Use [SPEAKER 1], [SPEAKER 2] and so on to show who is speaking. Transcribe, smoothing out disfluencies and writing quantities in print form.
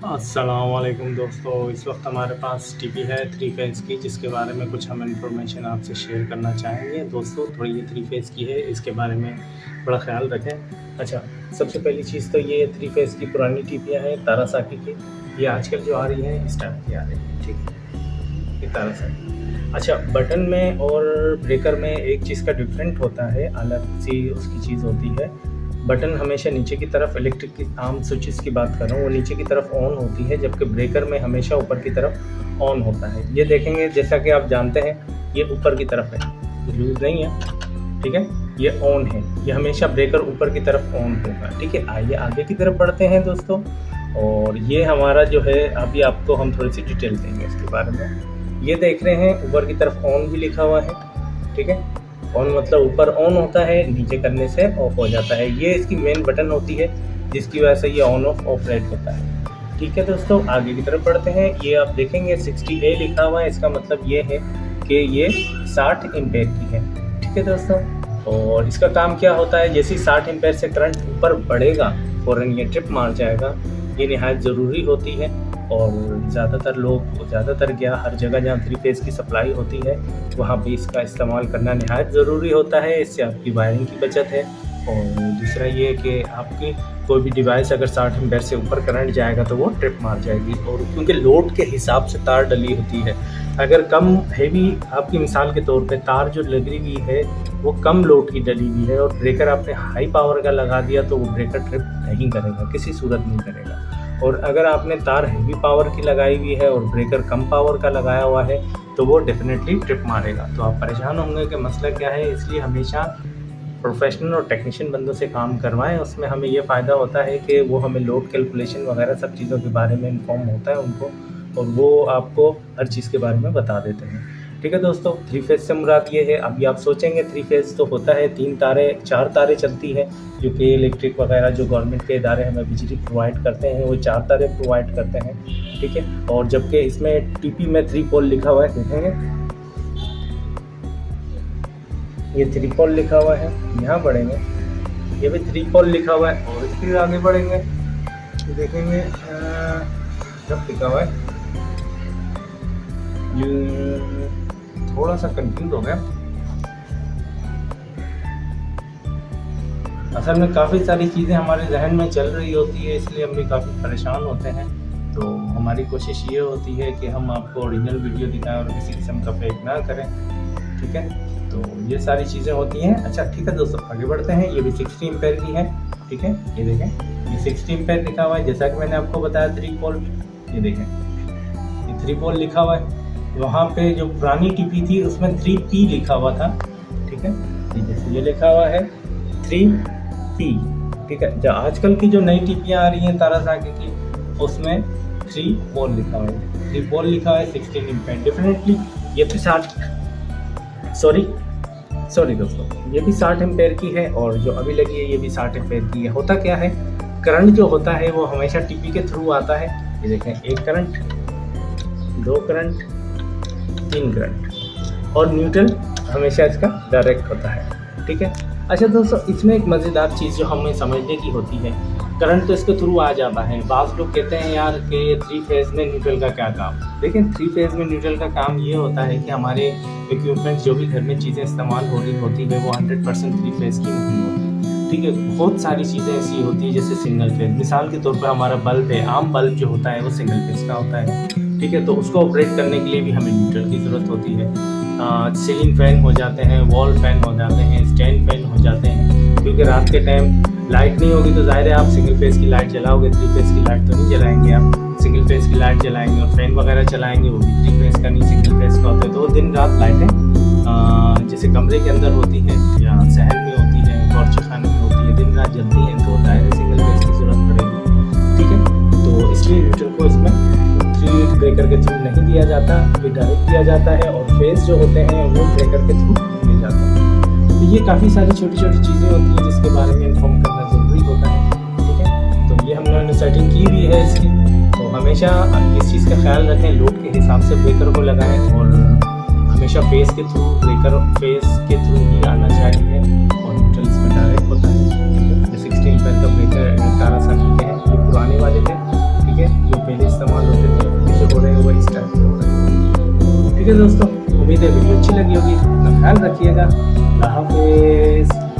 [SPEAKER 1] अस्सलामुअलैकुम दोस्तों, इस वक्त हमारे पास टीवी है 3 फेज़ की, जिसके बारे में कुछ हम इन्फॉर्मेशन आपसे शेयर करना चाहेंगे। दोस्तों थोड़ी ये 3 फेज़ की है, इसके बारे में बड़ा ख्याल रखें। अच्छा, सबसे पहली चीज़ तो ये 3 फेज़ की पुरानी टीवियाँ हैं तारासाकी की। ये आजकल जो आ रही हैं इस टाइप की आ रही है, ठीक है, ये तारासाकी। अच्छा, बटन में और ब्रेकर में एक चीज़ का डिफरेंट होता है, अलग सी उसकी चीज़ होती है। बटन हमेशा नीचे की तरफ, इलेक्ट्रिक की आम स्विचेस की बात कर रहा हूँ, वो नीचे की तरफ ऑन होती है, जबकि ब्रेकर में हमेशा ऊपर की तरफ ऑन होता है। ये देखेंगे, जैसा कि आप जानते हैं, ये ऊपर की तरफ है, यूज़ नहीं है, ठीक है, ये ऑन है, ये हमेशा ब्रेकर ऊपर की तरफ ऑन होगा, ठीक है। आइए आगे की तरफ बढ़ते हैं दोस्तों, और ये हमारा जो है, अभी आपको हम थोड़ी सी डिटेल देंगे इसके बारे में। ये देख रहे हैं ऊपर की तरफ ऑन भी लिखा हुआ है, ठीक है। ऑन मतलब ऊपर ऑन होता है, नीचे करने से ऑफ हो जाता है। ये इसकी मेन बटन होती है, जिसकी वजह से ये ऑन ऑफ ऑपरेट होता है, ठीक है दोस्तों। आगे की तरफ बढ़ते हैं। ये आप देखेंगे 60A लिखा हुआ है, इसका मतलब ये है कि ये 60 एम्पेयर की है, ठीक है दोस्तों। और इसका काम क्या होता है, जैसे 60 एम्पेयर से करंट ऊपर बढ़ेगा फ़ौरन ये ट्रिप मार जाएगा। ये निहायत ज़रूरी होती है, और ज़्यादातर क्या, हर जगह जहाँ 3 फेज़ की सप्लाई होती है वहाँ पे इसका इस्तेमाल करना निहायत ज़रूरी होता है। इससे आपकी वायरिंग की बचत है, और दूसरा ये कि आपकी कोई भी डिवाइस अगर 60 एम्पेयर से ऊपर करंट जाएगा तो वो ट्रिप मार जाएगी। और क्योंकि लोड के हिसाब से तार डली होती है, अगर कम हैवी, आपकी मिसाल के तौर पे तार जो लगी हुई है वो कम लोड की डली हुई है, और ब्रेकर आपने हाई पावर का लगा दिया, तो वो ब्रेकर ट्रिप नहीं करेगा, किसी सूरत नहीं करेगा। और अगर आपने तार हैवी पावर की लगाई हुई है और ब्रेकर कम पावर का लगाया हुआ है, तो वो डेफिनेटली ट्रिप मारेगा। तो आप परेशान होंगे कि मसला क्या है, इसलिए हमेशा प्रोफेशनल और टेक्नीशियन बंदों से काम करवाएं। उसमें हमें ये फ़ायदा होता है कि वो हमें लोड कैलकुलेशन वगैरह सब चीज़ों के बारे में इन्फॉर्म होता है उनको, और वो आपको हर चीज़ के बारे में बता देते हैं, ठीक है दोस्तों। 3 फेज़ से मुराद ये है, अभी आप सोचेंगे 3 फेज़ तो होता है 4 तारें चलती हैं, जो कि इलेक्ट्रिक वगैरह जो गवर्नमेंट के इदारे हमें बिजली प्रोवाइड करते हैं वो 4 तारें प्रोवाइड करते हैं, ठीक है। और जबकि इसमें टीपी में 3 पोल लिखा हुआ है, देखेंगे ये 3 पोल लिखा हुआ है, यहाँ बढ़ेंगे ये भी 3 पोल लिखा हुआ है, और फिर आगे बढ़ेंगे देखेंगे जब लिखा हुआ है, ये थोड़ा सा कंफ्यूज हो गया। असल में काफ़ी सारी चीज़ें हमारे जहन में चल रही होती है, इसलिए हम भी काफ़ी परेशान होते हैं। तो हमारी कोशिश ये होती है कि हम आपको ओरिजिनल वीडियो दिखाएं और किसी किस्म का फेक ना करें, ठीक है। तो ये सारी चीज़ें होती हैं। अच्छा ठीक है दोस्तों, आगे बढ़ते हैं। ये भी 60 एम्पेयर की है, ठीक है। ये देखें, ये 60 एम्पेयर लिखा हुआ है, जैसा कि मैंने आपको बताया 3 पोल। ये देखें, ये 3 पोल लिखा हुआ है। वहाँ पे जो पुरानी टीपी थी उसमें 3P लिखा हुआ था, ठीक है। जैसे ये लिखा हुआ है 3P, ठीक है। जो आजकल की जो नई टीपियाँ आ रही हैं तारासाकी की, उसमें 3 पोल लिखा हुआ है, 3 पोल लिखा है 16 एम्पेयर। डेफिनेटली ये भी 60 सॉरी दोस्तों, ये भी 60 एम्पेयर की है, और जो अभी लगी है ये भी 60 एम्पेयर की है। होता क्या है, करंट जो होता है वो हमेशा टीपी के थ्रू आता है। ये देखें, 1 करंट, 2 करंट, 3 करंट, और न्यूट्रल हमेशा इसका डायरेक्ट होता है, ठीक है। अच्छा दोस्तों, इसमें एक मज़ेदार चीज़ जो हमें समझने की होती है, करंट तो इसके थ्रू आ जाता है। बाज़ लोग कहते हैं यार कि 3 फेज़ में न्यूट्रल का क्या काम। देखिए, 3 फेज़ में न्यूट्रल का काम ये होता है कि हमारे इक्विपमेंट जो भी घर में चीज़ें इस्तेमाल हो रही होती है वो 100% 3 फेज़ की नहीं होती, ठीक है। बहुत सारी चीज़ें ऐसी होती है जैसे सिंगल फेज़। मिसाल के तौर पर हमारा बल्ब है, आम बल्ब जो होता है वो सिंगल फेज़ का होता है, ठीक है। तो उसको ऑपरेट करने के लिए भी हमें न्यूट्रल की ज़रूरत होती है। सीलिंग फ़ैन हो जाते हैं, वॉल फ़ैन हो जाते हैं, स्टैंड फ़ैन हो जाते हैं, क्योंकि रात के टाइम लाइट नहीं होगी तो ज़ाहिर है आप सिंगल फेज़ की लाइट जलाओगे, 3 फेज़ की लाइट तो नहीं जलाएंगे आप। सिंगल फेज़ की लाइट जलाएंगे और फ़ैन वगैरह चलाएंगे, वो भी 3 फेज़ का नहीं, सिंगल फेज़ का होता है। तो दिन रात लाइटें जैसे कमरे के अंदर होती हैं या सहन में होती है, बावर्ची खाने में होती है, दिन रात जलती हैं, तो दायरे सिंगल फेज़ की ज़रूरत पड़ेगी, ठीक है। तो इसलिए न्यूट्रल को इसमें 3 ब्रेकर के थ्रू नहीं दिया जाता, ये डायरेक्ट दिया जाता है, और फेज़ जो होते हैं वो ब्रेकर के थ्रू दिए जाते हैं। तो ये काफ़ी सारी छोटी छोटी चीज़ें होती हैं जिसके बारे में इन्फॉर्म करना ज़रूरी होता है, ठीक है। तो ये हमने सेटिंग की भी है इसकी। तो हमेशा इस चीज़ का ख्याल रखें, लोड के हिसाब से ब्रेकर को लगाएं, और हमेशा फेज़ के थ्रू ही आना चाहिए, और न्यूट्रल इसमें डायरेक्ट होता है। जो 16 एम्पेयर का ब्रेकर तारासाकी के हैं, ये पुराने वाले थे, ठीक है। जो पहले ठीक है दोस्तों, उम्मीद है वीडियो अच्छी लगी होगी। अपना ख्याल रखिएगा। अल्लाह हाफिज़।